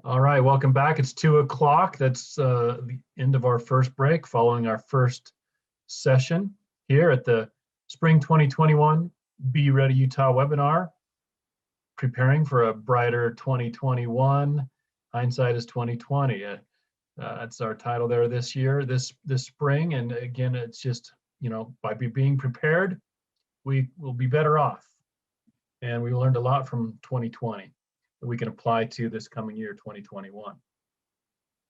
All right, welcome back. It's 2 o'clock. That's the end of our first break following our first session here at the Spring 2021 Be Ready Utah webinar, preparing for a brighter 2021. Hindsight is 2020. That's our title there this year, this spring. And again, it's just, by being prepared, we will be better off. And we learned a lot from 2020 that we can apply to this coming year, 2021.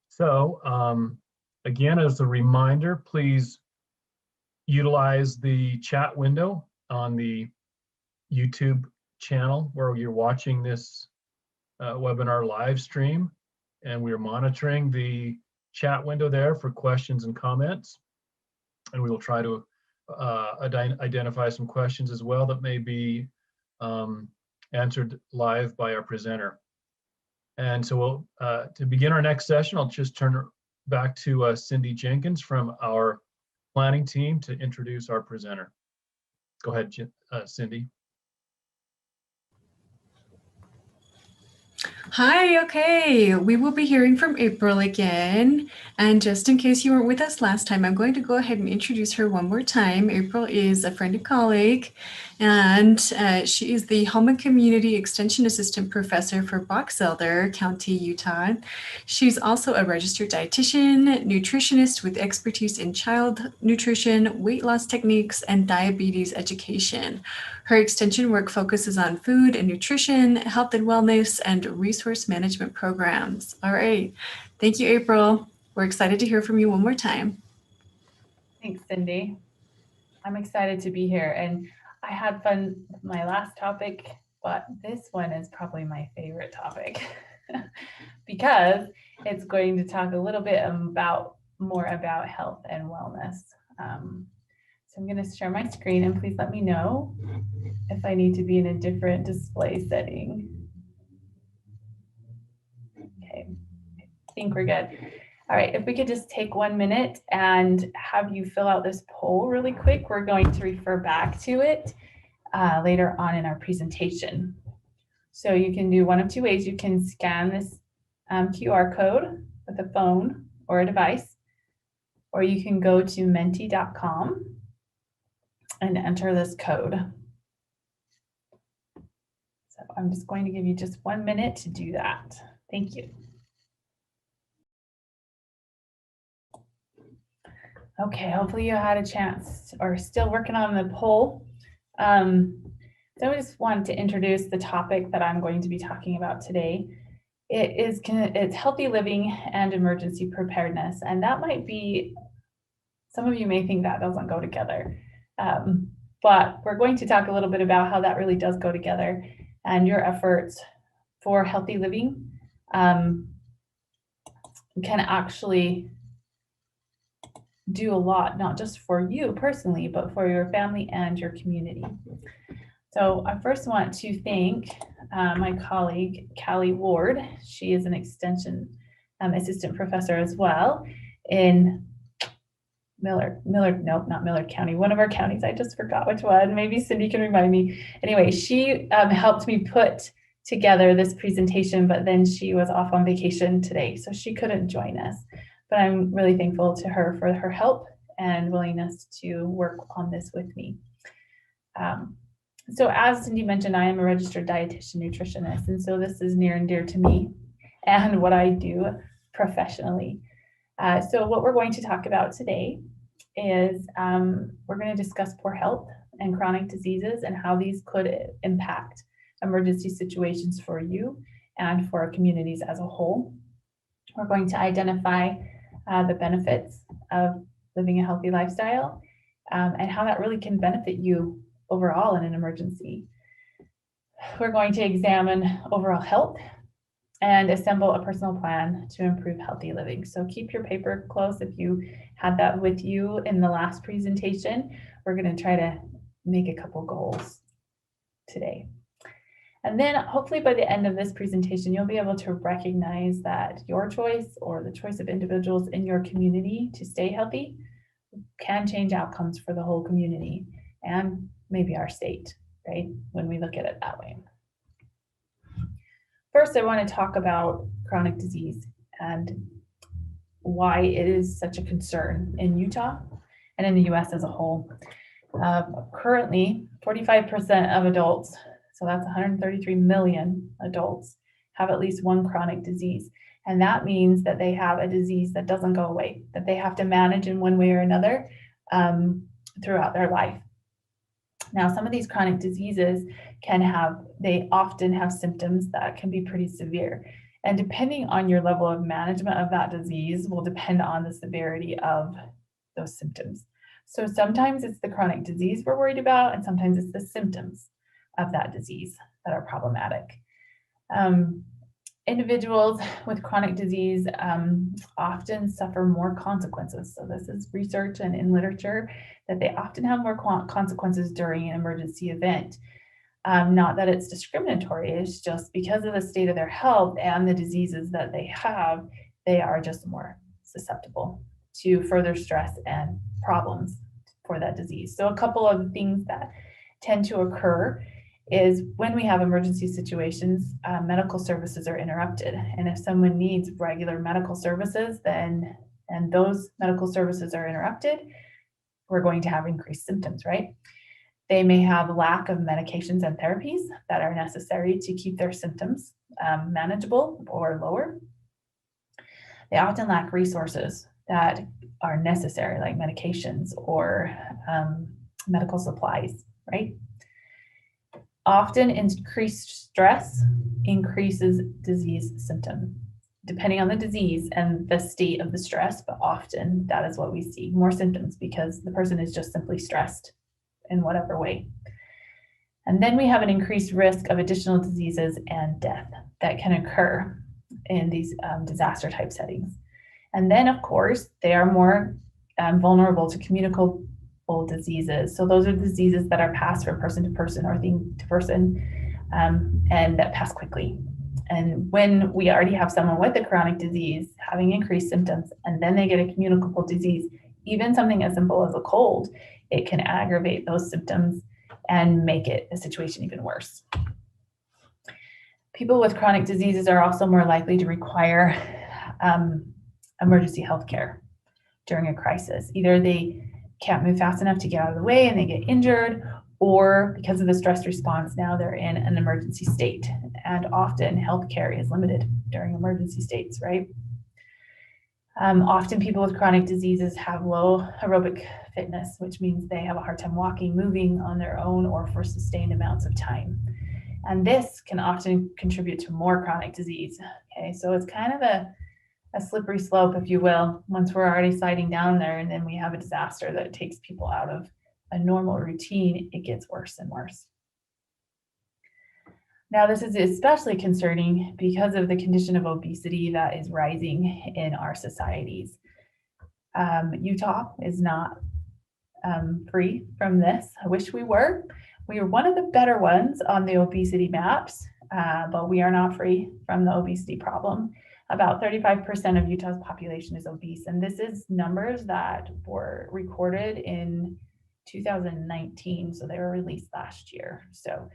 So again, as a reminder, please utilize the chat window on the YouTube channel where you're watching this webinar live stream, and we're monitoring the chat window there for questions and comments, and we will try to identify some questions as well that may be answered live by our presenter. And so we'll, to begin our next session, I'll just turn back to Cindy Jenkins from our planning team to introduce our presenter. Go ahead, Cindy. Hi, okay, we will be hearing from April again. And just in case you weren't with us last time, I'm going to go ahead and introduce her one more time. April is a friend and colleague, and she is the Home and Community Extension Assistant Professor for Box Elder County, Utah. She's also a registered dietitian, nutritionist with expertise in child nutrition, weight loss techniques, and diabetes education. Her extension work focuses on food and nutrition, health and wellness, and resource management programs. All right. Thank you, April. We're excited to hear from you one more time. Thanks, Cindy. I'm excited to be here, and I had fun with my last topic, but this one is probably my favorite topic because it's going to talk a little bit more about health and wellness. So I'm going to share my screen, and please let me know if I need to be in a different display setting. Okay, I think we're good. All right, if we could just take 1 minute and have you fill out this poll really quick. We're going to refer back to it later on in our presentation. So you can do one of two ways. You can scan this QR code with a phone or a device, or you can go to menti.com and enter this code. So I'm just going to give you just 1 minute to do that. Thank you. Okay, hopefully you had a chance or still working on the poll. So I just wanted to introduce the topic that I'm going to be talking about today. It's healthy living and emergency preparedness. And that might be, some of you may think that doesn't go together. But we're going to talk a little bit about how that really does go together, and your efforts for healthy living can actually do a lot, not just for you personally, but for your family and your community. So I first want to thank my colleague, Callie Ward. She is an extension assistant professor as well in not Millard County, one of our counties. I just forgot which one. Maybe Cindy can remind me. Anyway, she helped me put together this presentation, but then she was off on vacation today, so she couldn't join us. But I'm really thankful to her for her help and willingness to work on this with me. So as Cindy mentioned, I am a registered dietitian nutritionist, and so this is near and dear to me and what I do professionally. So what we're going to talk about today is we're going to discuss poor health and chronic diseases and how these could impact emergency situations for you and for our communities as a whole. We're going to identify the benefits of living a healthy lifestyle and how that really can benefit you overall in an emergency. We're going to examine overall health and assemble a personal plan to improve healthy living. So keep your paper close if you had that with you in the last presentation. We're going to try to make a couple goals today. And then hopefully by the end of this presentation, you'll be able to recognize that your choice or the choice of individuals in your community to stay healthy can change outcomes for the whole community and maybe our state, right? When we look at it that way. First, I want to talk about chronic disease and why it is such a concern in Utah and in the US as a whole. Currently, 45% of adults, so that's 133 million adults, have at least one chronic disease. And that means that they have a disease that doesn't go away, that they have to manage in one way or another throughout their life. Now, some of these chronic diseases they often have symptoms that can be pretty severe. And depending on your level of management of that disease will depend on the severity of those symptoms. So sometimes it's the chronic disease we're worried about, and sometimes it's the symptoms of that disease that are problematic. Individuals with chronic disease often suffer more consequences. So this is research and in literature that they often have more consequences during an emergency event. Not that it's discriminatory, it's just because of the state of their health and the diseases that they have, they are just more susceptible to further stress and problems for that disease. So a couple of things that tend to occur is when we have emergency situations, medical services are interrupted. And if someone needs regular medical services, and those medical services are interrupted, we're going to have increased symptoms, right? They may have lack of medications and therapies that are necessary to keep their symptoms manageable or lower. They often lack resources that are necessary, like medications or medical supplies, right? Often increased stress increases disease symptoms, depending on the disease and the state of the stress, but often that is what we see, more symptoms because the person is just simply stressed in whatever way. And then we have an increased risk of additional diseases and death that can occur in these disaster type settings. And then, of course, they are more vulnerable to communicable diseases. So those are diseases that are passed from person to person or thing to person, and that pass quickly. And when we already have someone with a chronic disease having increased symptoms, and then they get a communicable disease, even something as simple as a cold, it can aggravate those symptoms and make it a situation even worse. People with chronic diseases are also more likely to require emergency health care during a crisis. Either they can't move fast enough to get out of the way and they get injured, or because of the stress response, now they're in an emergency state. And often healthcare is limited during emergency states, right? Often people with chronic diseases have low aerobic fitness, which means they have a hard time walking, moving on their own or for sustained amounts of time. And this can often contribute to more chronic disease. Okay, so it's kind of a slippery slope, if you will, once we're already sliding down there and then we have a disaster that takes people out of a normal routine, it gets worse and worse. Now, this is especially concerning because of the condition of obesity that is rising in our societies. Utah is not free from this. I wish we were. We are one of the better ones on the obesity maps, but we are not free from the obesity problem. About 35% of Utah's population is obese, and this is numbers that were recorded in 2019, so they were released last year. So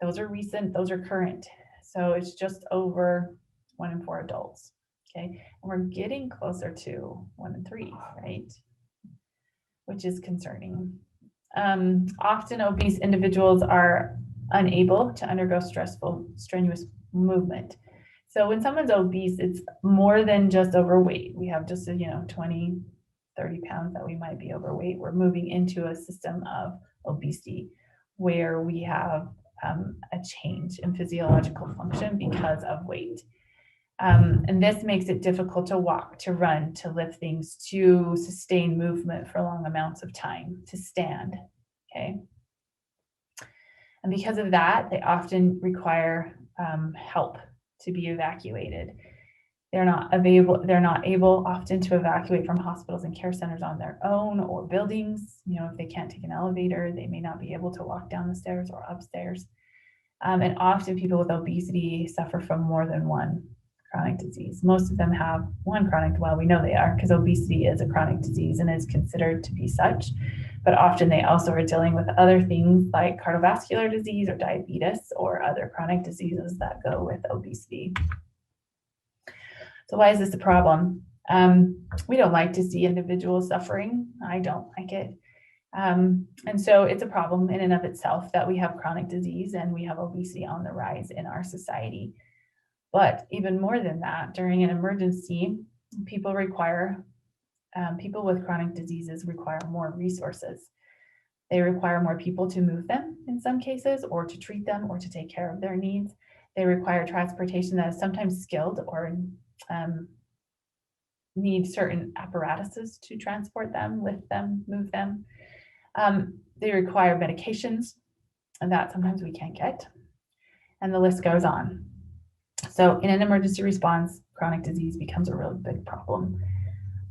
those are recent, those are current. So it's just over 1 in 4 adults, okay? And we're getting closer to 1 in 3, right? Which is concerning. Often obese individuals are unable to undergo stressful, strenuous movement. So when someone's obese, it's more than just overweight. We have just, 20, 30 pounds that we might be overweight. We're moving into a system of obesity where we have a change in physiological function because of weight. And this makes it difficult to walk, to run, to lift things, to sustain movement for long amounts of time, to stand, okay? And because of that, they often require help to be evacuated. They're not able often to evacuate from hospitals and care centers on their own or buildings. If they can't take an elevator, they may not be able to walk down the stairs or upstairs. And often people with obesity suffer from more than one chronic disease. Most of them have one chronic, well, we know they are because obesity is a chronic disease and is considered to be such. but often they also are dealing with other things like cardiovascular disease or diabetes or other chronic diseases that go with obesity. So why is this a problem? We don't like to see individuals suffering. I don't like it. And so it's a problem in and of itself that we have chronic disease and we have obesity on the rise in our society. But even more than that, during an emergency, people with chronic diseases require more resources. They require more people to move them in some cases, or to treat them, or to take care of their needs. They require transportation that is sometimes skilled or need certain apparatuses to transport them, lift them, move them. They require medications that sometimes we can't get, and the list goes on. So in an emergency response, chronic disease becomes a really big problem.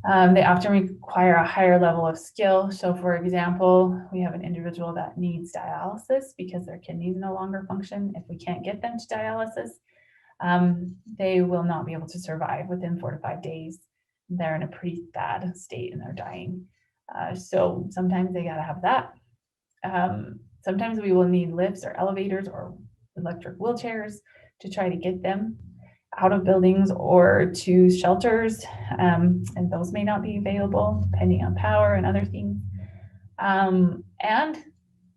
They often require a higher level of skill. So for example, we have an individual that needs dialysis because their kidneys no longer function. If we can't get them to dialysis, they will not be able to survive within 4 to 5 days. They're in a pretty bad state and they're dying. So sometimes they gotta have that. Sometimes we will need lifts or elevators or electric wheelchairs to try to get them out of buildings or to shelters, and those may not be available depending on power and other things. And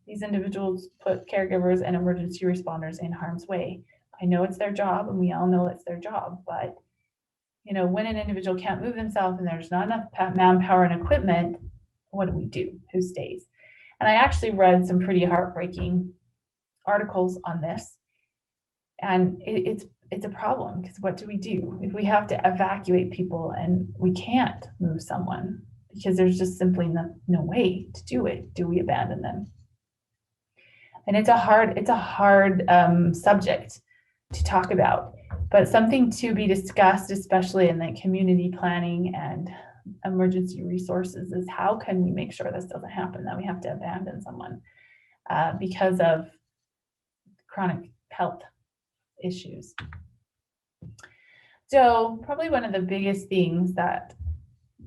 these individuals put caregivers and emergency responders in harm's way. I know it's their job, and we all know it's their job, but when an individual can't move themselves and there's not enough manpower and equipment, what do? Who stays? And I actually read some pretty heartbreaking articles on this, and it's a problem, because what do? If we have to evacuate people and we can't move someone because there's just simply no way to do it, do we abandon them? And it's a hard subject to talk about, but something to be discussed, especially in the community planning and emergency resources, is how can we make sure this doesn't happen, that we have to abandon someone because of chronic health issues. So probably one of the biggest things that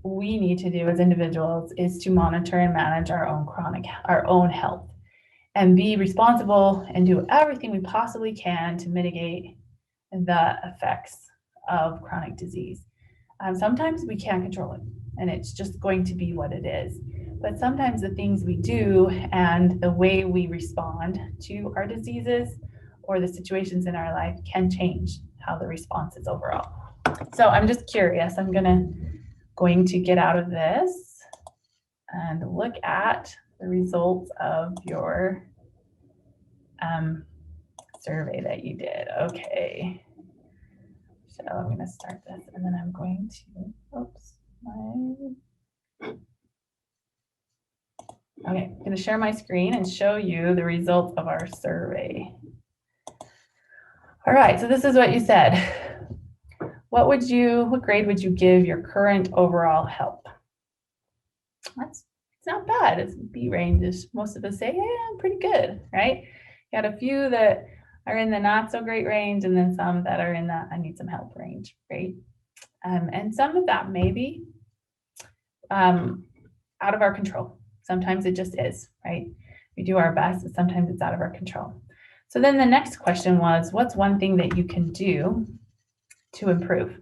we need to do as individuals is to monitor and manage our own health, and be responsible and do everything we possibly can to mitigate the effects of chronic disease. Sometimes we can't control it, and it's just going to be what it is. But sometimes the things we do and the way we respond to our diseases or the situations in our life can change how the response is overall. So I'm just curious. I'm going to get out of this and look at the results of your survey that you did. Okay. So I'm going to start this, and then I'm going to, okay, I'm going to share my screen and show you the results of our survey. All right, so this is what you said. What grade would you give your current overall health? It's not bad. It's B range. Most of us say, yeah, pretty good, right? You got a few that are in the not so great range, and then some that are in the I need some help range, right? And some of that may be out of our control. Sometimes it just is, right? We do our best, but sometimes it's out of our control. So then the next question was, what's one thing that you can do to improve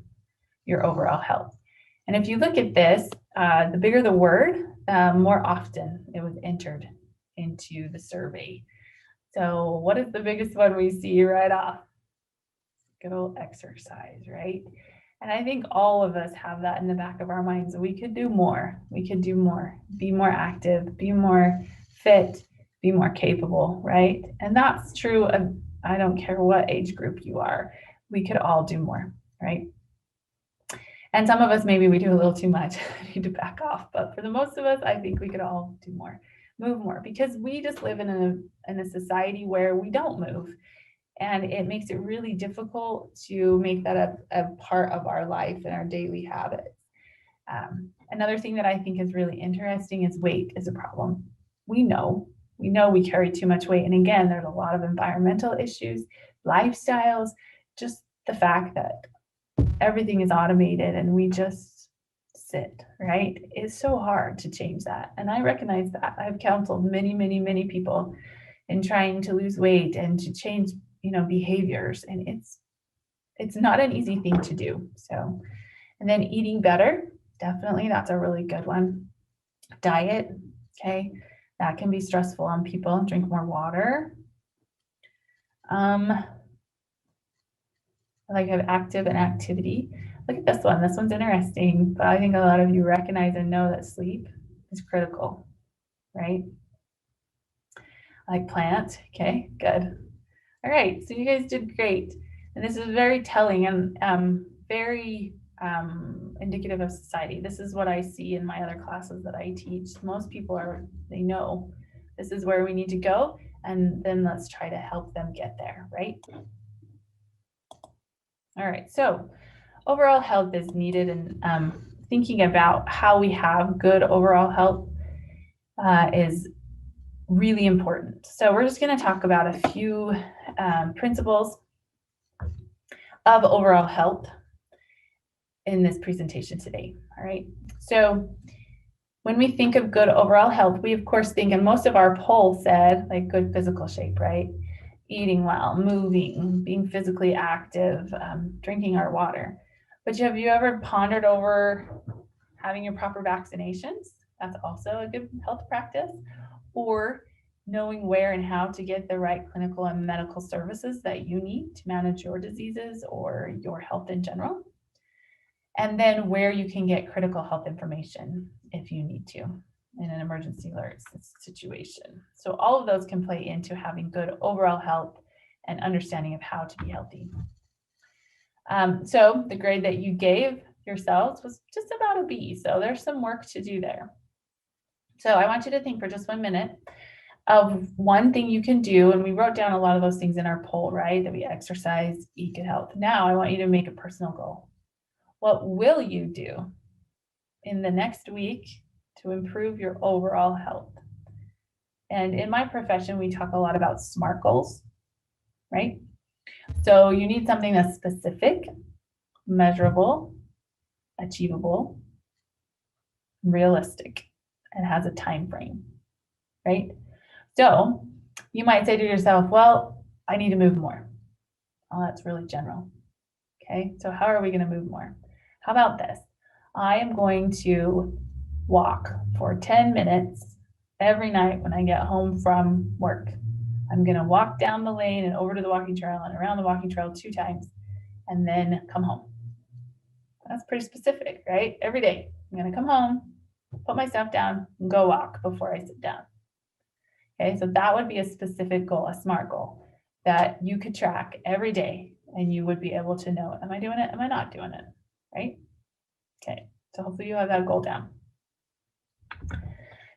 your overall health? And if you look at this, the bigger the word, more often it was entered into the survey. So what is the biggest one we see right off? Good old exercise, right? And I think all of us have that in the back of our minds. We could do more. We could do more. Be more active, be more fit, be more capable, right? And that's true of, I don't care what age group you are. We could all do more, right? And some of us, maybe we do a little too much. I need to back off. But for the most of us, I think we could all do more, move more, because we just live in a society where we don't move. And it makes it really difficult to make that a part of our life and our daily habits. Another thing that I think is really interesting is weight is a problem. We know we carry too much weight. And again, there's a lot of environmental issues, lifestyles, just the fact that everything is automated and we just sit, right? It's so hard to change that. And I recognize that. I've counseled many, many, many people in trying to lose weight and to change, behaviors. And it's not an easy thing to do. So, and then eating better, definitely, that's a really good one. Diet, okay, that can be stressful on people. Drink more water. I like have active and activity. Look at this one. This one's interesting, but I think a lot of you recognize and know that sleep is critical, right? I like plant. Okay, good. All right, so you guys did great. And this is very telling and very indicative of society. This is what I see in my other classes that I teach. Most people they know this is where we need to go, and then let's try to help them get there, right? All right, so overall health is needed, and thinking about how we have good overall health is really important. So we're just going to talk about a few principles of overall health in this presentation today. All right, so when we think of good overall health, we of course think, and most of our poll said like good physical shape, right? Eating well, moving, being physically active, drinking our water. But have you ever pondered over having your proper vaccinations? That's also a good health practice. Or knowing where and how to get the right clinical and medical services that you need to manage your diseases or your health in general. And then where you can get critical health information if you need to in an emergency alert situation. So all of those can play into having good overall health and understanding of how to be healthy. So the grade that you gave yourselves was just about a B. So there's some work to do there. So I want you to think for just 1 minute of one thing you can do. And we wrote down a lot of those things in our poll, right? That we exercise, eat good health. Now I want you to make a personal goal. What will you do in the next week to improve your overall health? And in my profession, we talk a lot about SMART goals, right? So you need something that's specific, measurable, achievable, realistic, and has a time frame, right? So you might say to yourself, well, I need to move more. Oh, that's really general. Okay, so how are we going to move more? How about this? I am going to walk for 10 minutes every night when I get home from work. I'm going to walk down the lane and over to the walking trail and around the walking trail 2 times and then come home. That's pretty specific, right? Every day, I'm going to come home, put my stuff down, and go walk before I sit down. Okay, so that would be a specific goal, a SMART goal that you could track every day and you would be able to know, am I doing it? Am I not doing it? Right? Okay, so hopefully you have that goal down.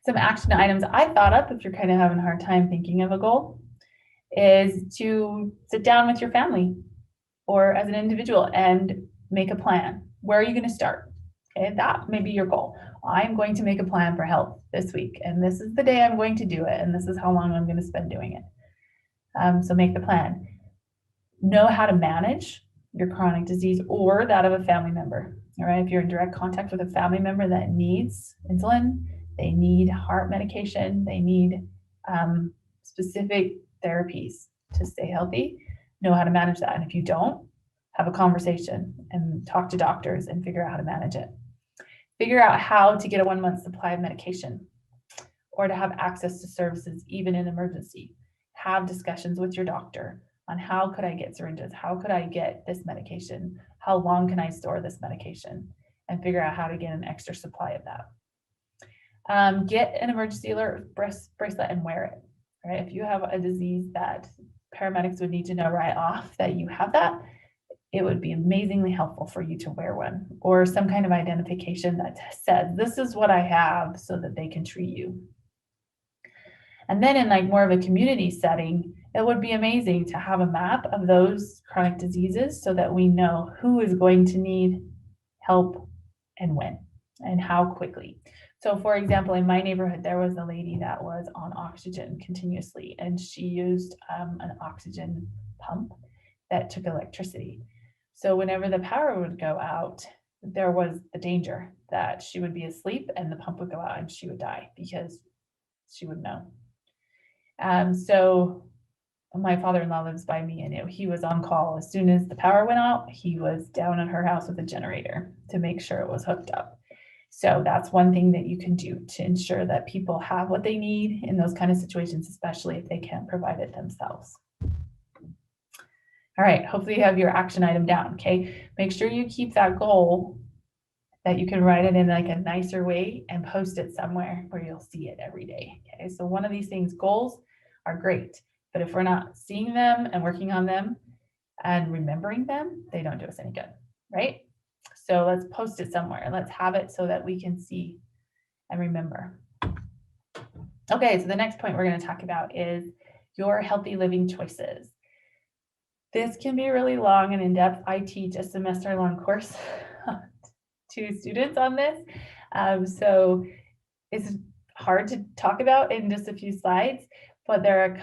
Some action items I thought up if you're kind of having a hard time thinking of a goal is to sit down with your family or as an individual and make a plan. Where are you going to start? Okay, that may be your goal. I'm going to make a plan for health this week, and this is the day I'm going to do it, and this is how long I'm going to spend doing it. So make the plan. Know how to manage your chronic disease or that of a family member. All right, if you're in direct contact with a family member that needs insulin, they need heart medication, they need specific therapies to stay healthy, know how to manage that. And if you don't, have a conversation and talk to doctors and figure out how to manage it. Figure out how to get a 1-month supply of medication or to have access to services even in emergency. Have discussions with your doctor on how could I get syringes? How could I get this medication? How long can I store this medication? And figure out how to get an extra supply of that. Get an emergency alert bracelet and wear it. Right? If you have a disease that paramedics would need to know right off that you have that, it would be amazingly helpful for you to wear one or some kind of identification that says, this is what I have so that they can treat you. And then in like more of a community setting, it would be amazing to have a map of those chronic diseases so that we know who is going to need help and when and how quickly. So for example, in my neighborhood, there was a lady that was on oxygen continuously, and she used an oxygen pump that took electricity. So whenever the power would go out, there was the danger that she would be asleep and the pump would go out and she would die because she would know. So my father-in-law lives by me, and he was on call. As soon as the power went out, he was down at her house with a generator to make sure it was hooked up. So that's one thing that you can do to ensure that people have what they need in those kind of situations, especially if they can't provide it themselves. All right, hopefully you have your action item down, okay? Make sure you keep that goal, that you can write it in like a nicer way and post it somewhere where you'll see it every day, okay? So one of these things, goals are great, but if we're not seeing them and working on them and remembering them, they don't do us any good, right? So let's post it somewhere and let's have it so that we can see and remember. Okay, so the next point we're going to talk about is your healthy living choices. This can be really long and in-depth. I teach a semester-long course to students on this. So it's hard to talk about in just a few slides, but there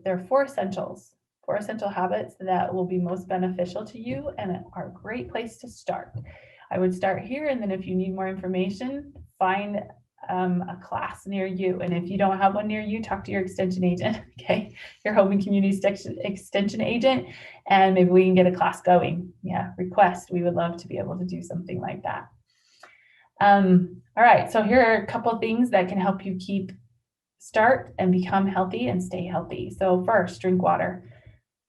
are 4 essentials, 4 essential habits that will be most beneficial to you and are a great place to start. I would start here, and then if you need more information, find a class near you. And if you don't have one near you, talk to your extension agent, okay? Your home and community extension agent, and maybe we can get a class going. Yeah, request. We would love to be able to do something like that. All right, so here are a couple of things that can help you start and become healthy and stay healthy. So first, drink water.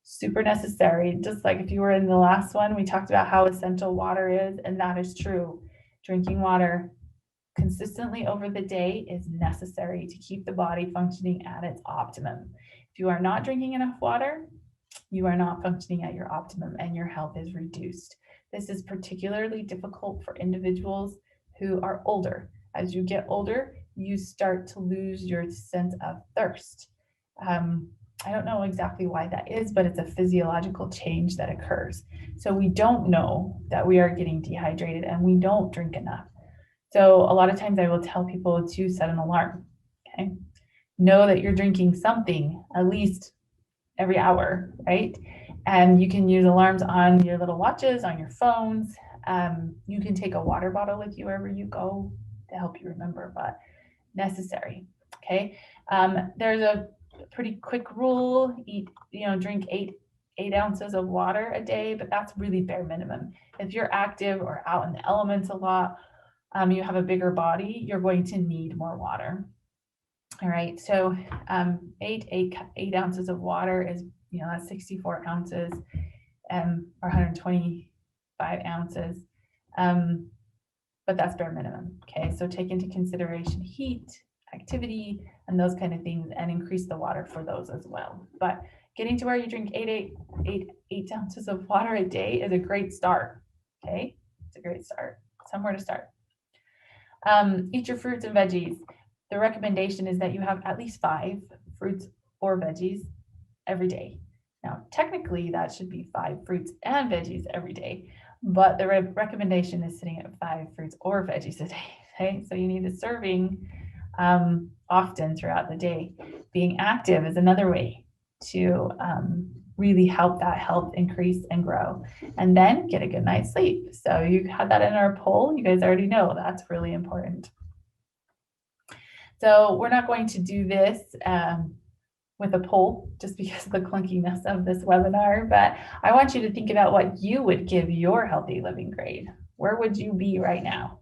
Super necessary. Just like if you were in the last one, we talked about how essential water is, and that is true. Drinking water consistently over the day is necessary to keep the body functioning at its optimum. If you are not drinking enough water, you are not functioning at your optimum and your health is reduced. This is particularly difficult for individuals who are older. As you get older, you start to lose your sense of thirst. I don't know exactly why that is, but it's a physiological change that occurs. So we don't know that we are getting dehydrated and we don't drink enough. So a lot of times I will tell people to set an alarm, okay? Know that you're drinking something at least every hour, right? And you can use alarms on your little watches, on your phones. You can take a water bottle with you wherever you go to help you remember, but necessary, okay? There's a pretty quick rule, drink 8 ounces of water a day, but that's really bare minimum. If you're active or out in the elements a lot, you have a bigger body, you're going to need more water. All right, so 8 ounces of water is, that's 64 ounces or 125 ounces, but that's bare minimum, okay? So take into consideration heat, activity, and those kind of things, and increase the water for those as well. But getting to where you drink 8 ounces of water a day is a great start, okay? It's a great start, somewhere to start. Eat your fruits and veggies. The recommendation is that you have at least 5 fruits or veggies every day. Now, technically, that should be 5 fruits and veggies every day, but the recommendation is sitting at 5 fruits or veggies a day, okay? So you need a serving often throughout the day. Being active is another way to really help that health increase and grow. And then get a good night's sleep. So you had that in our poll. You guys already know that's really important. So we're not going to do this with a poll just because of the clunkiness of this webinar, but I want you to think about what you would give your healthy living grade. Where would you be right now?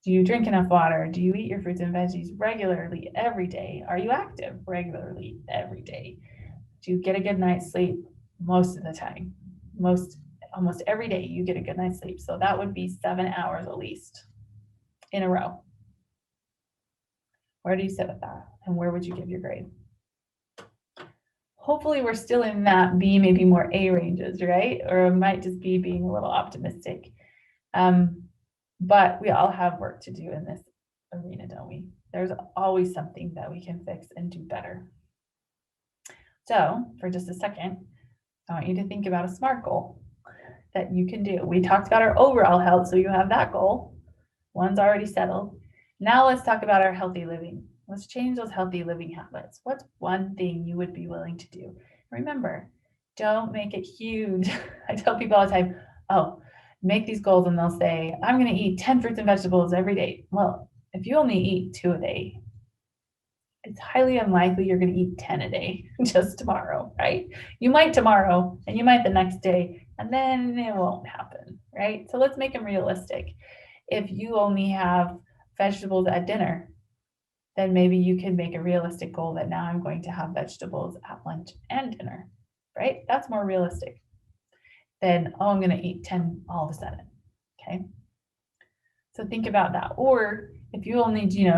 Do you drink enough water? Do you eat your fruits and veggies regularly every day? Are you active regularly every day? Do you get a good night's sleep most of the time? Almost every day you get a good night's sleep. So that would be 7 hours at least in a row. Where do you sit with that? And where would you give your grade? Hopefully we're still in that B, maybe more A ranges, right? Or it might just be being a little optimistic. But we all have work to do in this arena, don't we? There's always something that we can fix and do better. So for just a second, I want you to think about a SMART goal that you can do. We talked about our overall health, so you have that goal. One's already settled. Now let's talk about our healthy living. Let's change those healthy living habits. What's one thing you would be willing to do? Remember, don't make it huge. I tell people all the time, oh, make these goals and they'll say, I'm going to eat 10 fruits and vegetables every day. Well, if you only eat 2 a day, it's highly unlikely you're going to eat 10 a day just tomorrow, right? You might tomorrow and you might the next day, and then it won't happen, right? So let's make them realistic. If you only have vegetables at dinner, then maybe you can make a realistic goal that now I'm going to have vegetables at lunch and dinner, right? That's more realistic than, oh, I'm going to eat 10 all of a sudden, okay? So think about that. Or if you only, you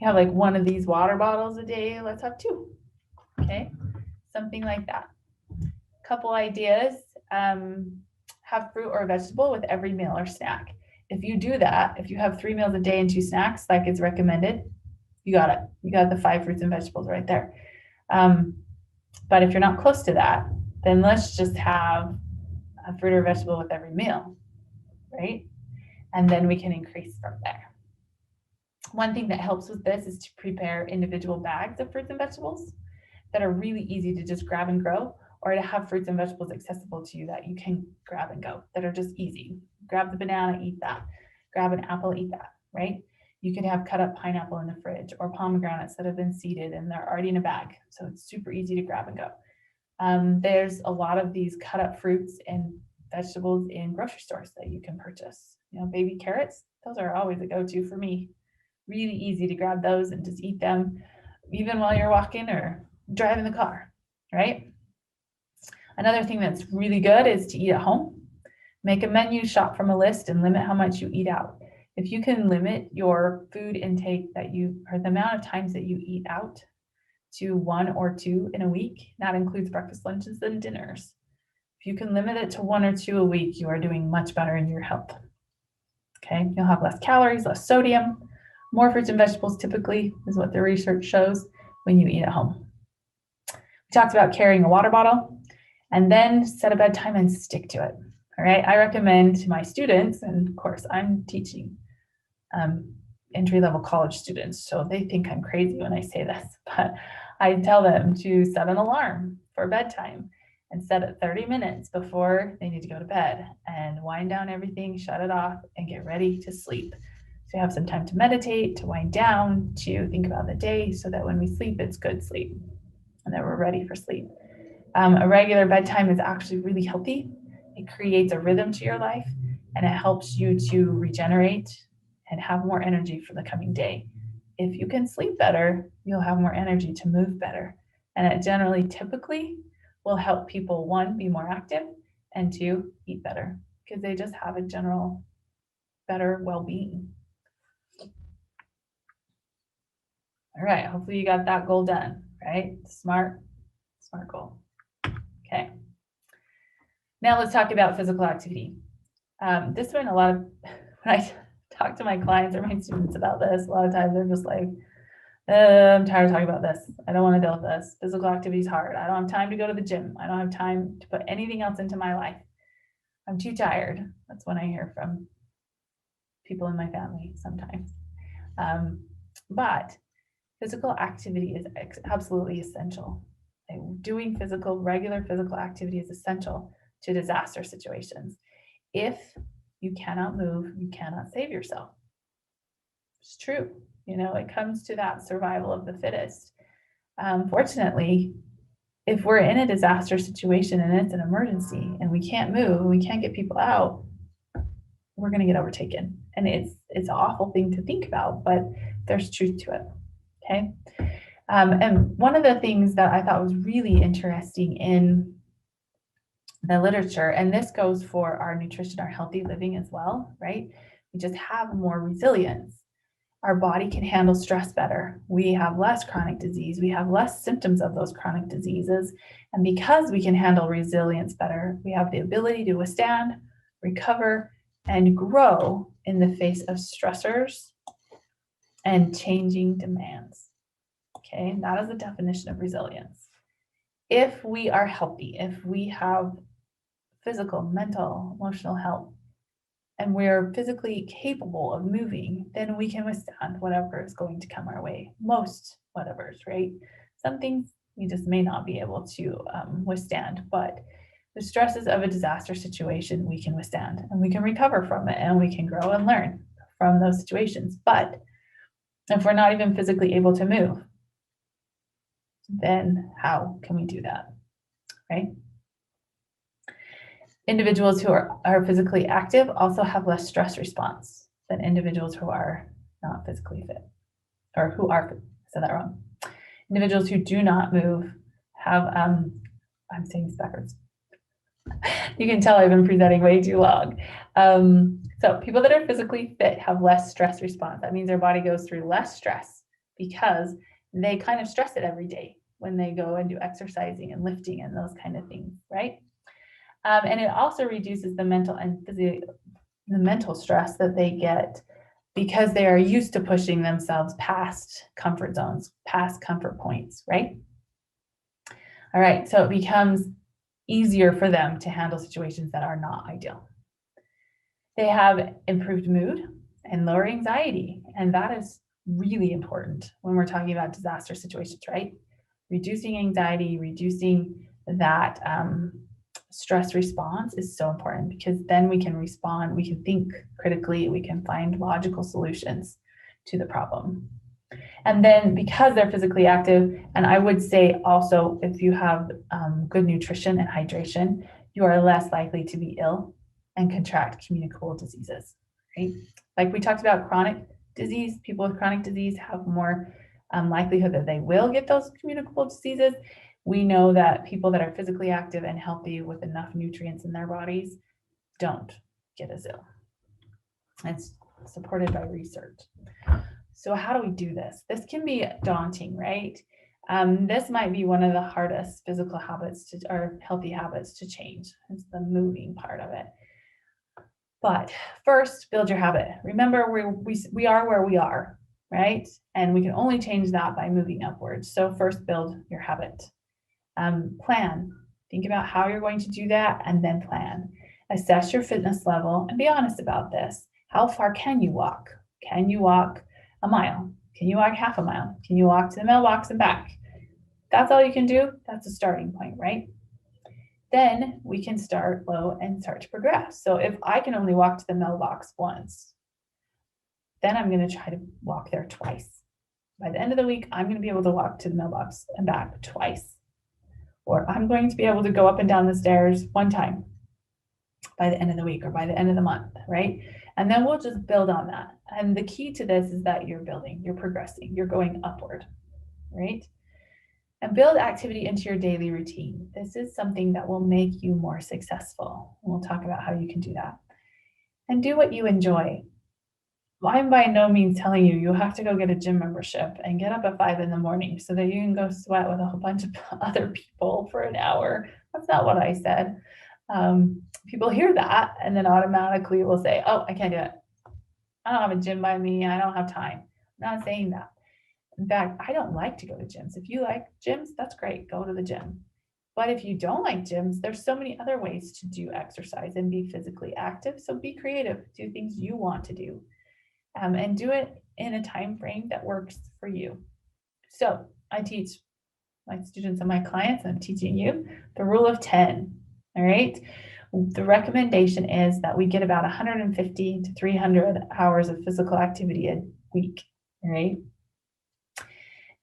have like one of these water bottles a day, let's have 2, okay? Something like that. Couple ideas, have fruit or vegetable with every meal or snack. If you do that, if you have 3 meals a day and 2 snacks, like it's recommended, you got it. You got the 5 fruits and vegetables right there. But if you're not close to that, then let's just have a fruit or vegetable with every meal, right? And then we can increase from there. One thing that helps with this is to prepare individual bags of fruits and vegetables that are really easy to just grab and go, or to have fruits and vegetables accessible to you that you can grab and go, that are just easy. Grab the banana, eat that. Grab an apple, eat that, right? You could have cut up pineapple in the fridge, or pomegranates that have been seeded and they're already in a bag. So it's super easy to grab and go. There's a lot of these cut up fruits and vegetables in grocery stores that you can purchase. Baby carrots, those are always a go-to for me. Really easy to grab those and just eat them even while you're walking or driving the car, right? Another thing that's really good is to eat at home. Make a menu, shop from a list, and limit how much you eat out. If you can limit your food intake or the amount of times that you eat out to 1 or 2 in a week, that includes breakfast, lunches, and dinners. If you can limit it to 1 or 2 a week, you are doing much better in your health. Okay, you'll have less calories, less sodium, more fruits and vegetables typically is what the research shows when you eat at home. We talked about carrying a water bottle, and then set a bedtime and stick to it. All right, I recommend to my students, and of course I'm teaching entry-level college students, so they think I'm crazy when I say this, but I tell them to set an alarm for bedtime and set it 30 minutes before they need to go to bed, and wind down everything, shut it off, and get ready to sleep. So you have some time to meditate, to wind down, to think about the day, so that when we sleep, it's good sleep and that we're ready for sleep. A regular bedtime is actually really healthy. It creates a rhythm to your life, and it helps you to regenerate and have more energy for the coming day. If you can sleep better, you'll have more energy to move better. And it generally, typically, will help people, 1, be more active, and 2, eat better, because they just have a general better well-being. All right, hopefully you got that goal done, right? Smart goal. Okay. Now let's talk about physical activity. This one, when I talk to my clients or my students about this, a lot of times they're just like, I'm tired of talking about this. I don't want to deal with this. Physical activity is hard. I don't have time to go to the gym. I don't have time to put anything else into my life. I'm too tired. That's when I hear from people in my family sometimes. But physical activity is absolutely essential. Doing regular physical activity is essential to disaster situations. If you cannot move, you cannot save yourself. It's true. It comes to that survival of the fittest. Fortunately, if we're in a disaster situation and it's an emergency and we can't move and we can't get people out, we're going to get overtaken. And it's an awful thing to think about, but there's truth to it. Okay. And one of the things that I thought was really interesting in the literature, and this goes for our nutrition, our healthy living as well, right? We just have more resilience. Our body can handle stress better. We have less chronic disease. We have less symptoms of those chronic diseases. And because we can handle resilience better, we have the ability to withstand, recover, and grow in the face of stressors and changing demands. Okay, and that is the definition of resilience. If we are healthy, if we have physical, mental, emotional health, and we're physically capable of moving, then we can withstand whatever is going to come our way. Most whatever's, right? Some things we just may not be able to withstand, but The stresses of a disaster situation we can withstand, and we can recover from it, and we can grow and learn from those situations. But if we're not even physically able to move, then how can we do that, right? Individuals who are physically active also have less stress response than individuals who are not physically fit, or who are, I said that wrong. Individuals who do not move have, I'm saying this backwards. You can tell I've been presenting way too long. So people that are physically fit have less stress response. That means their body goes through less stress because they kind of stress it every day when they go and do exercising and lifting and those kind of things, right? And it also reduces the mental and the mental stress that they get because they are used to pushing themselves past comfort zones, past comfort points, right? All right, so it becomes easier for them to handle situations that are not ideal. They have improved mood and lower anxiety, and that is really important when we're talking about disaster situations, right? Reducing anxiety, reducing that stress response is so important, because then we can respond, we can think critically, we can find logical solutions to the problem. And then because they're physically active, and I would say also if you have good nutrition and hydration, you are less likely to be ill and contract communicable diseases, right? Like we talked about chronic disease, people with chronic disease have more likelihood that they will get those communicable diseases. We know that people that are physically active and healthy with enough nutrients in their bodies don't get as ill. It's supported by research. So how do we do this? This can be daunting, right? This might be one of the hardest physical habits or healthy habits to change. It's the moving part of it. But first, build your habit. Remember, we are where we are, right? And we can only change that by moving upwards. So first, build your habit. Plan. Think about how you're going to do that, and then plan. Assess your fitness level and be honest about this. How far can you walk? Can you walk a mile? Can you walk half a mile? Can you walk to the mailbox and back? That's all you can do. That's a starting point, right? Then we can start low and start to progress. So if I can only walk to the mailbox once, then I'm going to try to walk there twice. By the end of the week, I'm going to be able to walk to the mailbox and back twice. Or I'm going to be able to go up and down the stairs one time by the end of the week or by the end of the month, right? And then we'll just build on that. And the key to this is that you're building, you're progressing, you're going upward, right? And build activity into your daily routine. This is something that will make you more successful. We'll talk about how you can do that. And do what you enjoy. I'm by no means telling you have to go get a gym membership and get up at 5 a.m. so that you can go sweat with a whole bunch of other people for an hour. That's not what I said. People hear that and then automatically will say, oh, I can't do it. I don't have a gym by me. I don't have time. I'm not saying that. In fact, I don't like to go to gyms. If you like gyms, that's great. Go to the gym. But if you don't like gyms, there's so many other ways to do exercise and be physically active. So be creative. Do things you want to do. And do it in a time frame that works for you. So I teach my students and my clients, and I'm teaching you the rule of 10. All right. The recommendation is that we get about 150 to 300 hours of physical activity a week. All right.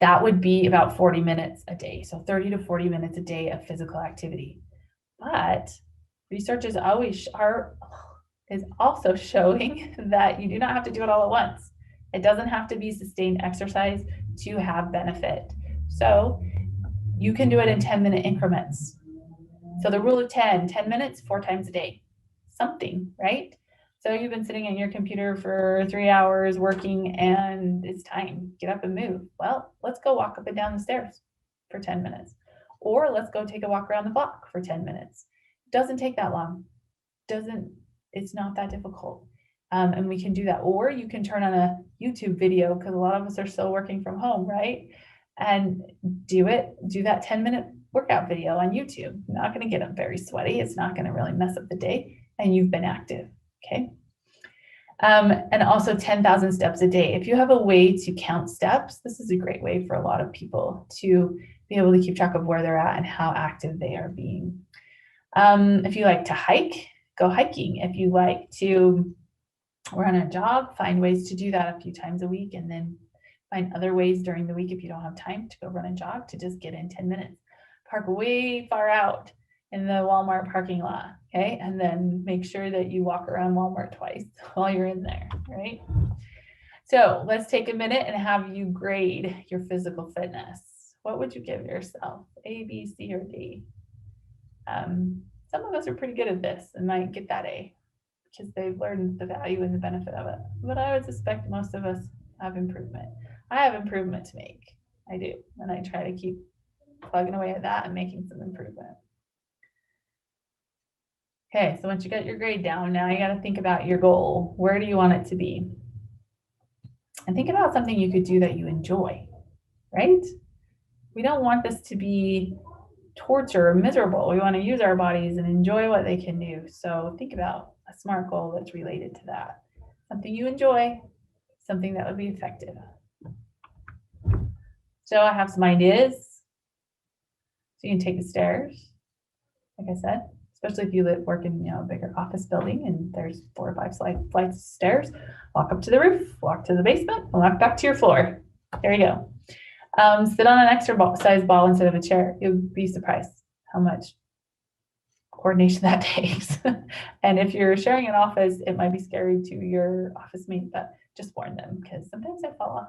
That would be about 40 minutes a day. So 30 to 40 minutes a day of physical activity. But research is also showing that you do not have to do it all at once. It doesn't have to be sustained exercise to have benefit. So you can do it in 10-minute increments. So the rule of 10 minutes, 4 times a day, something, right? So you've been sitting at your computer for 3 hours working and it's time, get up and move. Well, let's go walk up and down the stairs for 10 minutes. Or let's go take a walk around the block for 10 minutes. It doesn't take that long. It's not that difficult. And we can do that. Or you can turn on a YouTube video, because a lot of us are still working from home, right? And do that 10-minute workout video on YouTube. You're not going to get them very sweaty. It's not going to really mess up the day. And you've been active, okay? And also 10,000 steps a day. If you have a way to count steps, this is a great way for a lot of people to be able to keep track of where they're at and how active they are being. If you like to hike, go hiking. If you like to run a jog, find ways to do that a few times a week, and then find other ways during the week if you don't have time to go run a jog to just get in 10 minutes. Park way far out in the Walmart parking lot, okay? And then make sure that you walk around Walmart twice while you're in there, right? So let's take a minute and have you grade your physical fitness. What would you give yourself? A, B, C, or D? Some of us are pretty good at this and might get that A because they've learned the value and the benefit of it. But I would suspect most of us have improvement. I have improvement to make. I do. And I try to keep plugging away at that and making some improvement. Okay, so once you got your grade down, now you got to think about your goal. Where do you want it to be? And think about something you could do that you enjoy, right? We don't want this to be torture or miserable. We want to use our bodies and enjoy what they can do. So think about a SMART goal that's related to that. Something you enjoy, something that would be effective. So I have some ideas. So you can take the stairs, like I said, especially if you work in a bigger office building and there's 4 or 5 flights of stairs. Walk up to the roof, walk to the basement, walk back to your floor. There you go. Sit on an exercise ball instead of a chair. You'll be surprised how much coordination that takes. And if you're sharing an office, it might be scary to your office mate, but just warn them because sometimes I fall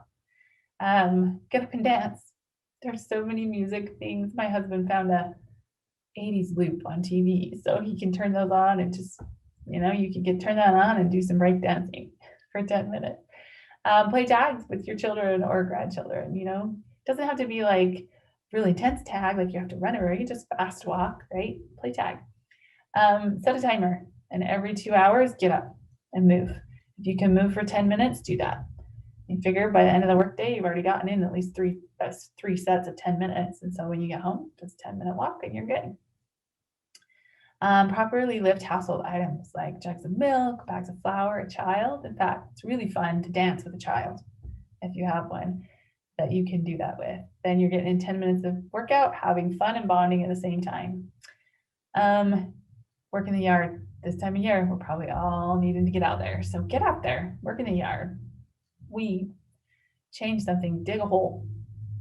off. Get up and dance. There's so many music things. My husband found a 80s loop on TV, so he can turn those on and just, you can turn that on and do some break dancing for 10 minutes. Play tags with your children or grandchildren, It doesn't have to be like really intense tag, like you have to run it, or you can just fast walk, right? Play tag. Set a timer, and every 2 hours, get up and move. If you can move for 10 minutes, do that. You figure by the end of the workday, you've already gotten in at least three sets of 10 minutes. And so when you get home, just a 10-minute walk and you're good. Properly lift household items like jugs of milk, bags of flour, a child. In fact, it's really fun to dance with a child if you have one that you can do that with. Then you're getting in 10 minutes of workout, having fun and bonding at the same time. Work in the yard. This time of year, we're probably all needing to get out there. So get out there, work in the yard, weed, change something, dig a hole,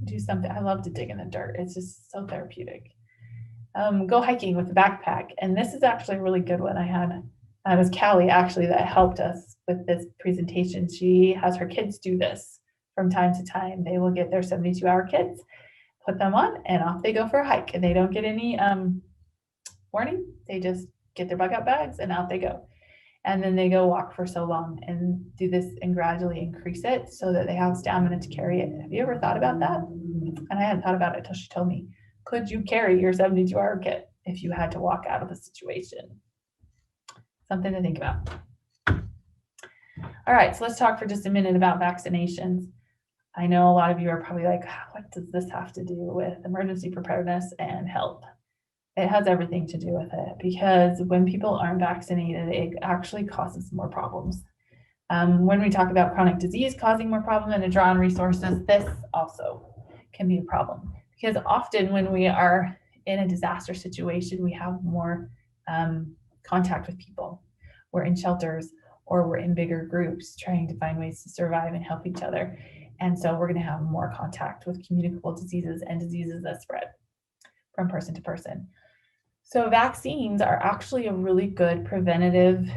do something. I love to dig in the dirt. It's just so therapeutic. Go hiking with a backpack. And this is actually a really good one. It was Callie actually that helped us with this presentation. She has her kids do this from time to time. They will get their 72-hour kits, put them on, and off they go for a hike. And they don't get any warning. They just get their bug out bags and out they go. And then they go walk for so long and do this and gradually increase it so that they have stamina to carry it. Have you ever thought about that? And I hadn't thought about it until she told me. Could you carry your 72-hour kit if you had to walk out of a situation? Something to think about. All right, so let's talk for just a minute about vaccinations. I know a lot of you are probably like, what does this have to do with emergency preparedness and health? It has everything to do with it because when people aren't vaccinated, it actually causes more problems. When we talk about chronic disease causing more problem and a draw on resources, this also can be a problem because often when we are in a disaster situation, we have more contact with people. We're in shelters or we're in bigger groups trying to find ways to survive and help each other. And so we're going to have more contact with communicable diseases and diseases that spread from person to person. So vaccines are actually a really good preventative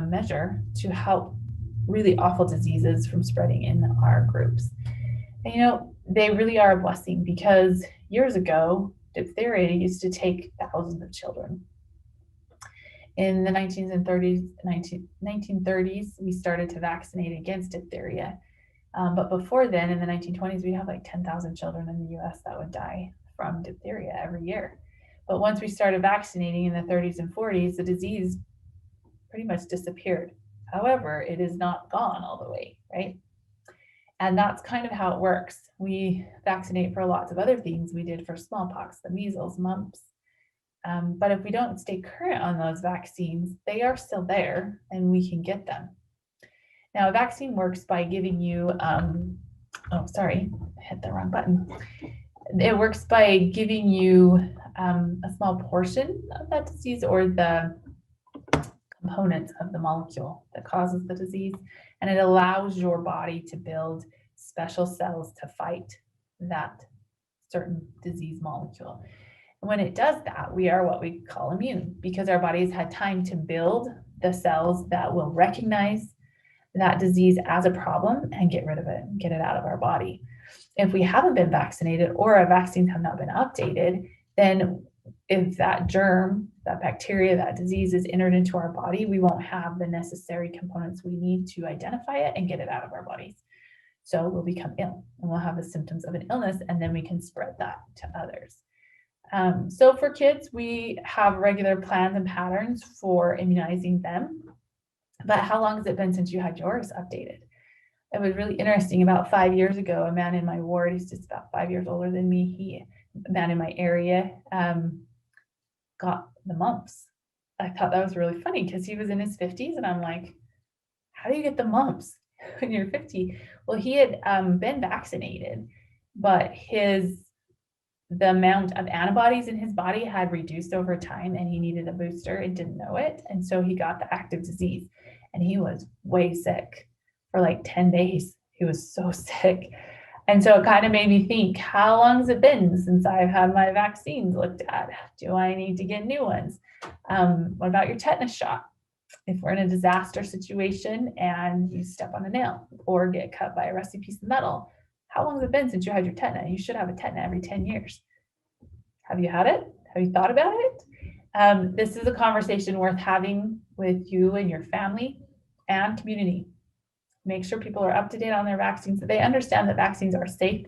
measure to help really awful diseases from spreading in our groups. And they really are a blessing because years ago, diphtheria used to take thousands of children. In the 1930s, we started to vaccinate against diphtheria. But before then, in the 1920s, we'd have like 10,000 children in the US that would die from diphtheria every year. But once we started vaccinating in the 30s and 40s, the disease pretty much disappeared. However, it is not gone all the way, right? And that's kind of how it works. We vaccinate for lots of other things. We did for smallpox, the measles, mumps. But if we don't stay current on those vaccines, they are still there and we can get them. Now, a vaccine works by giving you, hit the wrong button. It works by giving you a small portion of that disease or the components of the molecule that causes the disease, and it allows your body to build special cells to fight that certain disease molecule. And when it does that, we are what we call immune, because our body's had time to build the cells that will recognize that disease as a problem and get rid of it and get it out of our body. If we haven't been vaccinated or our vaccines have not been updated, then if that germ, that bacteria, that disease is entered into our body, we won't have the necessary components we need to identify it and get it out of our bodies. So we'll become ill and we'll have the symptoms of an illness, and then we can spread that to others. So for kids, we have regular plans and patterns for immunizing them. But how long has it been since you had yours updated? It was really interesting. About 5 years ago, a man in my ward, he's just about 5 years older than me, a man in my area, got the mumps. I thought that was really funny because he was in his 50s, and I'm like, how do you get the mumps when you're 50? Well, he had been vaccinated, but the amount of antibodies in his body had reduced over time, and he needed a booster and didn't know it. And so he got the active disease, and he was way sick for like 10 days. He was so sick. And so it kind of made me think, how long has it been since I've had my vaccines looked at? Do I need to get new ones? What about your tetanus shot? If we're in a disaster situation and you step on a nail or get cut by a rusty piece of metal, how long has it been since you had your tetanus? You should have a tetanus every 10 years. Have you had it? Have you thought about it? This is a conversation worth having with you and your family and community. Make sure people are up to date on their vaccines, that they understand that vaccines are safe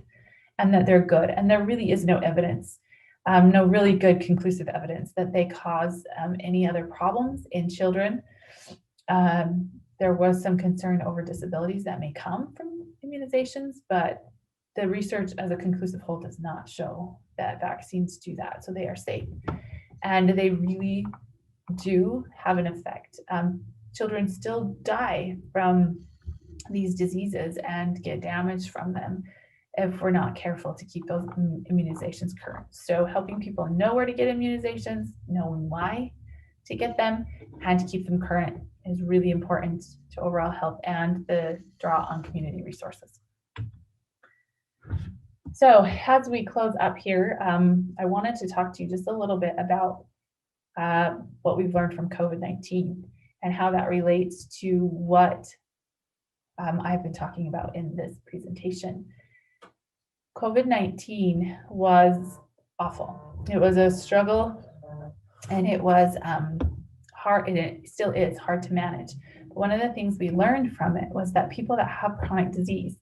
and that they're good. And there really is no evidence, no really good conclusive evidence that they cause any other problems in children. There was some concern over disabilities that may come from immunizations, but the research as a conclusive whole does not show that vaccines do that. So they are safe and they really do have an effect. Children still die from these diseases and get damaged from them if we're not careful to keep those immunizations current. So helping people know where to get immunizations, knowing why to get them, and to keep them current is really important to overall health and the draw on community resources. So as we close up here, I wanted to talk to you just a little bit about what we've learned from COVID-19 and how that relates to what I've been talking about in this presentation. COVID-19 was awful. It was a struggle, and it was hard, and it still is hard to manage. But one of the things we learned from it was that people that have chronic disease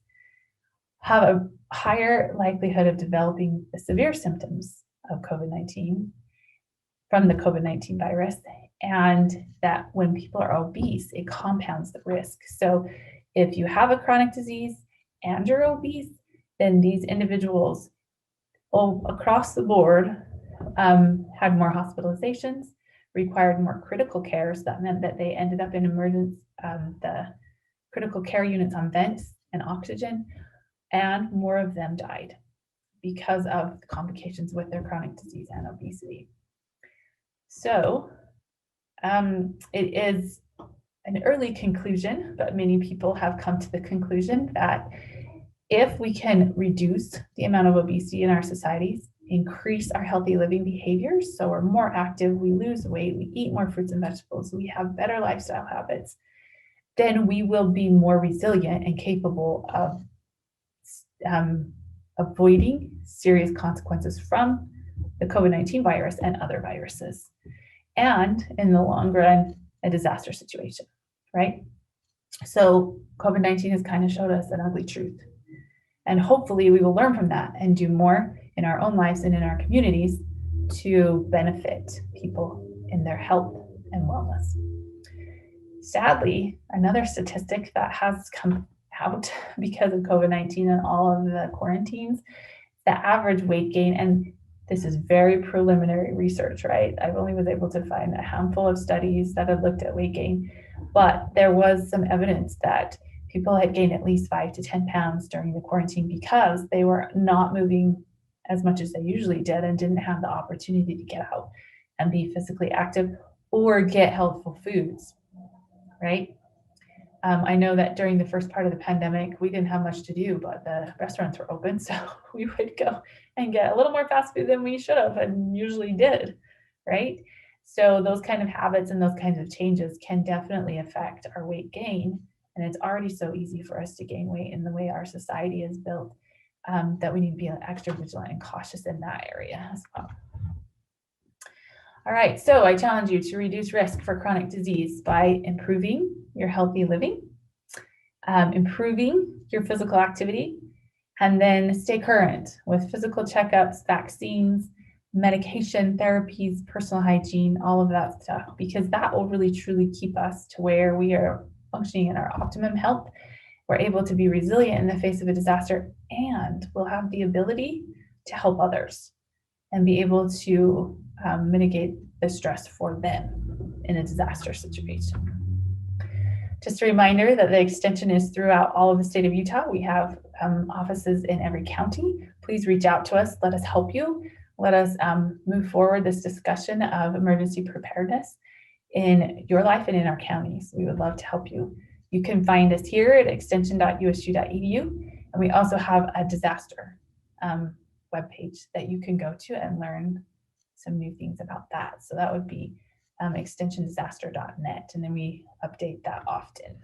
have a higher likelihood of developing the severe symptoms of COVID-19 from the COVID-19 virus, and that when people are obese, it compounds the risk. So if you have a chronic disease and you're obese, then these individuals across the board had more hospitalizations, required more critical care. So that meant that they ended up in the critical care units on vents and oxygen, and more of them died because of the complications with their chronic disease and obesity. So it is an early conclusion, but many people have come to the conclusion that if we can reduce the amount of obesity in our societies, increase our healthy living behaviors, so we're more active, we lose weight, we eat more fruits and vegetables, we have better lifestyle habits, then we will be more resilient and capable of avoiding serious consequences from the COVID-19 virus and other viruses. And in the long run, a disaster situation, right? So COVID-19 has kind of showed us an ugly truth. And hopefully we will learn from that and do more in our own lives and in our communities to benefit people in their health and wellness. Sadly, another statistic that has come out because of COVID-19 and all of the quarantines, the average weight gain, and this is very preliminary research, right? I've only was able to find a handful of studies that have looked at weight gain, but there was some evidence that people had gained at least 5 to 10 pounds during the quarantine because they were not moving as much as they usually did and didn't have the opportunity to get out and be physically active or get healthful foods, right? I know that during the first part of the pandemic, we didn't have much to do, but the restaurants were open. So we would go and get a little more fast food than we should have and usually did, right? So those kind of habits and those kinds of changes can definitely affect our weight gain. And it's already so easy for us to gain weight in the way our society is built, that we need to be extra vigilant and cautious in that area as well. All right, so I challenge you to reduce risk for chronic disease by improving your healthy living, improving your physical activity, and then stay current with physical checkups, vaccines, medication, therapies, personal hygiene, all of that stuff, because that will really truly keep us to where we are functioning in our optimum health. We're able to be resilient in the face of a disaster, and we'll have the ability to help others and be able to mitigate the stress for them in a disaster situation. Just a reminder that the extension is throughout all of the state of Utah. We have offices in every county. Please reach out to us. Let us help you. Let us move forward this discussion of emergency preparedness in your life and in our counties. We would love to help you. You can find us here at extension.usu.edu, and we also have a disaster webpage that you can go to and learn some new things about that. So that would be extensiondisaster.net, and then we update that often.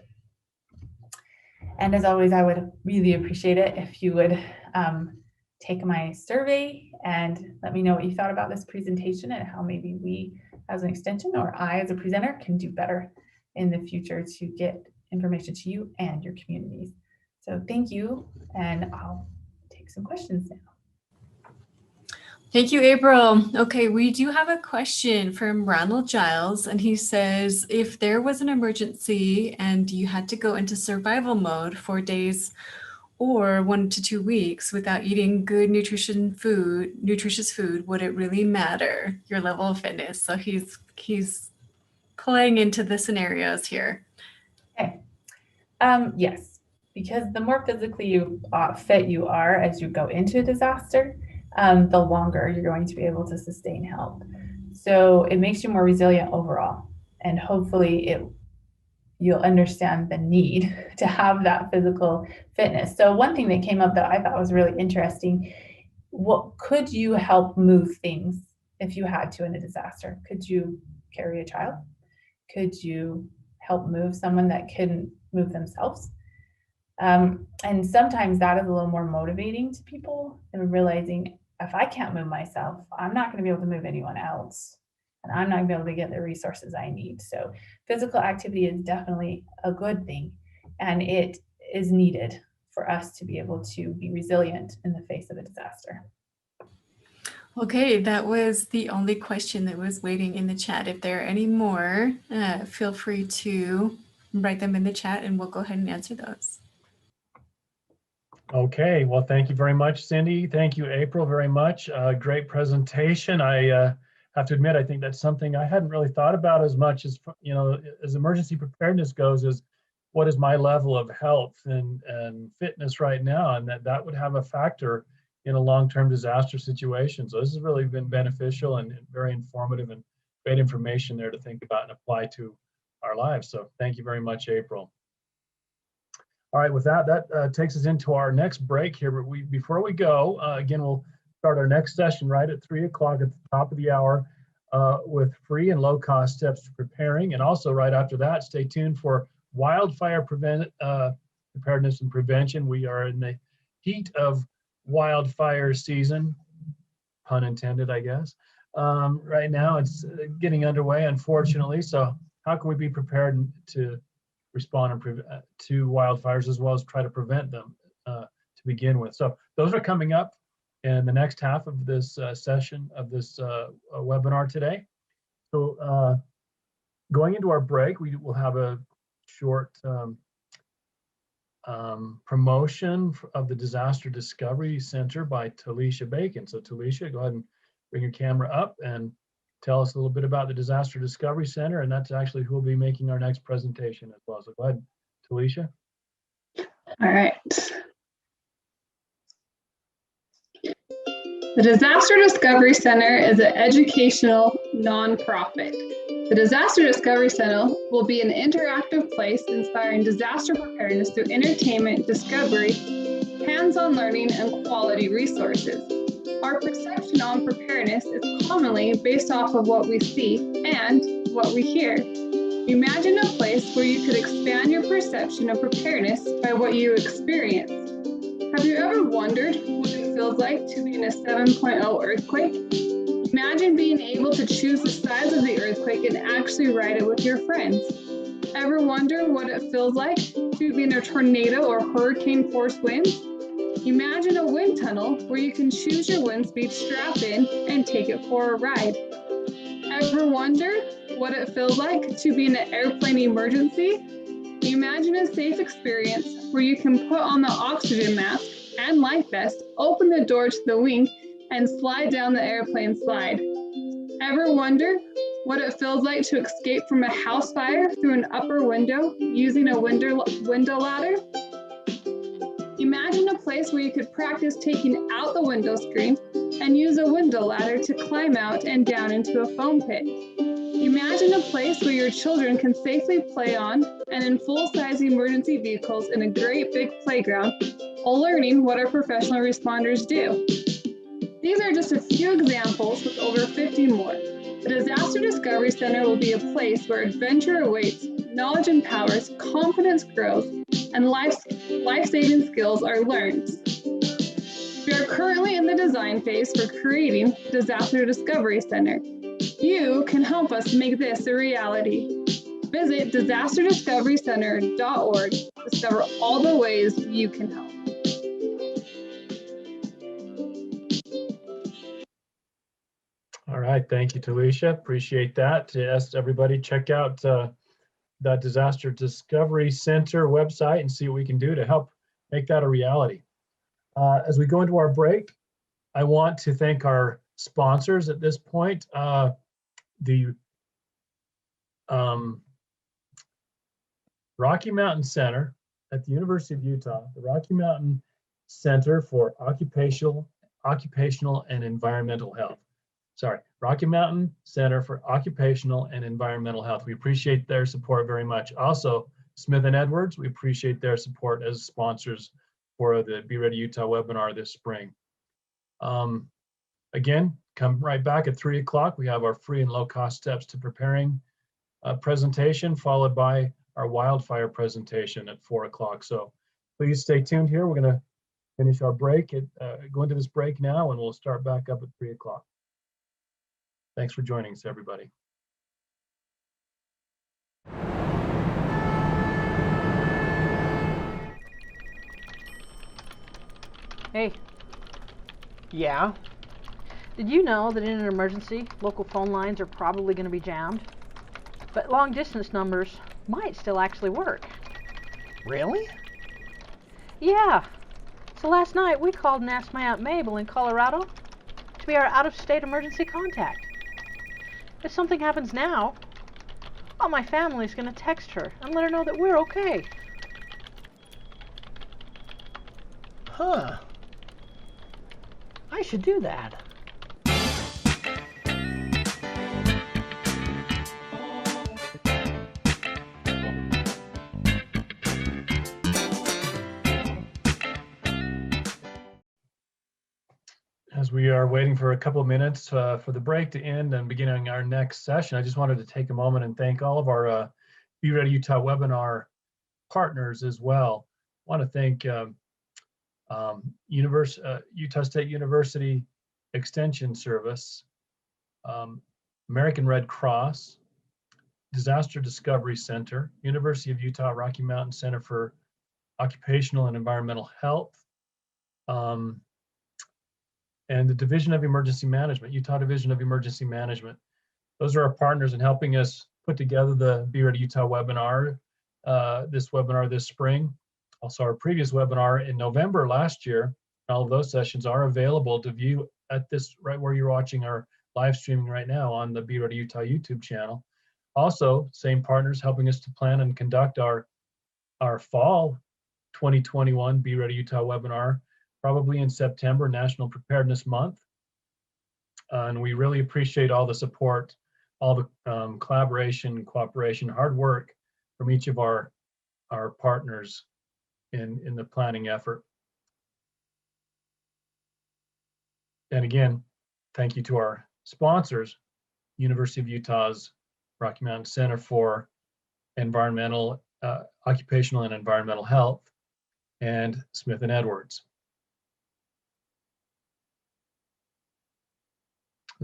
And as always, I would really appreciate it if you would take my survey and let me know what you thought about this presentation and how maybe we as an extension or I as a presenter can do better in the future to get information to you and your communities. So thank you, and I'll take some questions now. Thank you, April. Okay, we do have a question from Ronald Giles, and he says, if there was an emergency and you had to go into survival mode for days or 1 to 2 weeks without eating good nutritious food, would it really matter your level of fitness? So he's playing into the scenarios here. Okay. Yes, because the more physically fit you are as you go into a disaster, the longer you're going to be able to sustain health. So it makes you more resilient overall, and hopefully you'll understand the need to have that physical fitness. So one thing that came up that I thought was really interesting, what could you help move things if you had to in a disaster? Could you carry a child? Could you help move someone that couldn't move themselves? And sometimes that is a little more motivating to people than realizing, if I can't move myself, I'm not going to be able to move anyone else, and I'm not going to be able to get the resources I need. So physical activity is definitely a good thing, and it is needed for us to be able to be resilient in the face of a disaster. Okay, that was the only question that was waiting in the chat. If there are any more, feel free to write them in the chat and we'll go ahead and answer those. Okay, well, thank you very much, Cindy. Thank you, April, very much. Great presentation. I have to admit, I think that's something I hadn't really thought about as much as, as emergency preparedness goes, is what is my level of health and fitness right now, and that would have a factor in a long-term disaster situation. So this has really been beneficial and very informative and great information there to think about and apply to our lives. So thank you very much, April. All right, with that takes us into our next break here. But before we go, again, we'll start our next session right at 3 o'clock at the top of the hour with free and low-cost steps to preparing. And also right after that, stay tuned for wildfire preparedness and prevention. We are in the heat of wildfire season, pun intended, I guess. Right now, it's getting underway, unfortunately. So how can we be prepared to respond to wildfires as well as try to prevent them to begin with? So those are coming up in the next half of this session of this webinar today. So going into our break, we will have a short promotion of the Disaster Discovery Center by Talisha Bacon. So Talisha, go ahead and bring your camera up and tell us a little bit about the Disaster Discovery Center, and that's actually who will be making our next presentation as well. So go ahead, Talisha. All right. The Disaster Discovery Center is an educational nonprofit. The Disaster Discovery Center will be an interactive place inspiring disaster preparedness through entertainment, discovery, hands-on learning, and quality resources. Our perception on preparedness is commonly based off of what we see and what we hear. Imagine a place where you could expand your perception of preparedness by what you experience. Have you ever wondered what it feels like to be in a 7.0 earthquake? Imagine being able to choose the size of the earthquake and actually ride it with your friends. Ever wonder what it feels like to be in a tornado or hurricane force winds? Imagine a wind tunnel where you can choose your wind speed, strap in, and take it for a ride. Ever wonder what it feels like to be in an airplane emergency? Imagine a safe experience where you can put on the oxygen mask and life vest, open the door to the wing, and slide down the airplane slide. Ever wonder what it feels like to escape from a house fire through an upper window using a window ladder? Imagine a place where you could practice taking out the window screen and use a window ladder to climb out and down into a foam pit. Imagine a place where your children can safely play on and in full-size emergency vehicles in a great big playground, all learning what our professional responders do. These are just a few examples with over 50 more. The Disaster Discovery Center will be a place where adventure awaits, knowledge empowers, confidence grows, and life-saving skills are learned. We are currently in the design phase for creating the Disaster Discovery Center. You can help us make this a reality. Visit disasterdiscoverycenter.org to discover all the ways you can help. All right, thank you, Talisha. Appreciate that. Yes, everybody, check out that Disaster Discovery Center website and see what we can do to help make that a reality. As we go into our break, I want to thank our sponsors at this point. The Rocky Mountain Center at the University of Utah, the Rocky Mountain Center for Occupational and Environmental Health. Rocky Mountain Center for Occupational and Environmental Health. We appreciate their support very much. Also, Smith & Edwards, we appreciate their support as sponsors for the Be Ready Utah webinar this spring. Again, come right back at 3 o'clock. We have our free and low-cost steps to preparing presentation, followed by our wildfire presentation at 4 o'clock. So please stay tuned here. We're going to finish our break, go into this break now, and we'll start back up at 3 o'clock. Thanks for joining us, everybody. Hey. Yeah? Did you know that in an emergency, local phone lines are probably going to be jammed? But long distance numbers might still actually work. Really? Yeah. So last night we called and asked my Aunt Mabel in Colorado to be our out-of-state emergency contact. If something happens now, all my family's going to text her and let her know that we're okay. Huh. I should do that. As we are waiting for a couple of minutes for the break to end and beginning our next session, I just wanted to take a moment and thank all of our Be Ready Utah webinar partners as well. I want to thank Utah State University Extension Service, American Red Cross, Disaster Discovery Center, University of Utah Rocky Mountain Center for Occupational and Environmental Health, and the Division of Emergency Management, Utah Division of Emergency Management. Those are our partners in helping us put together the Be Ready Utah webinar, this spring. Also our previous webinar in November last year. All of those sessions are available to view at this, right where you're watching our live streaming right now on the Be Ready Utah YouTube channel. Also, same partners helping us to plan and conduct our fall 2021 Be Ready Utah webinar, probably in September, National Preparedness Month. And we really appreciate all the support, all the collaboration, cooperation, hard work from each of our partners in the planning effort. And again, thank you to our sponsors, University of Utah's Rocky Mountain Center for Environmental, Occupational and Environmental Health, and Smith & Edwards.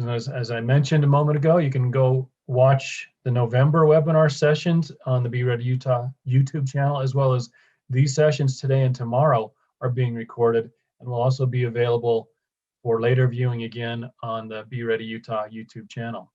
As I mentioned a moment ago, you can go watch the November webinar sessions on the Be Ready Utah YouTube channel, as well as these sessions today and tomorrow are being recorded and will also be available for later viewing again on the Be Ready Utah YouTube channel.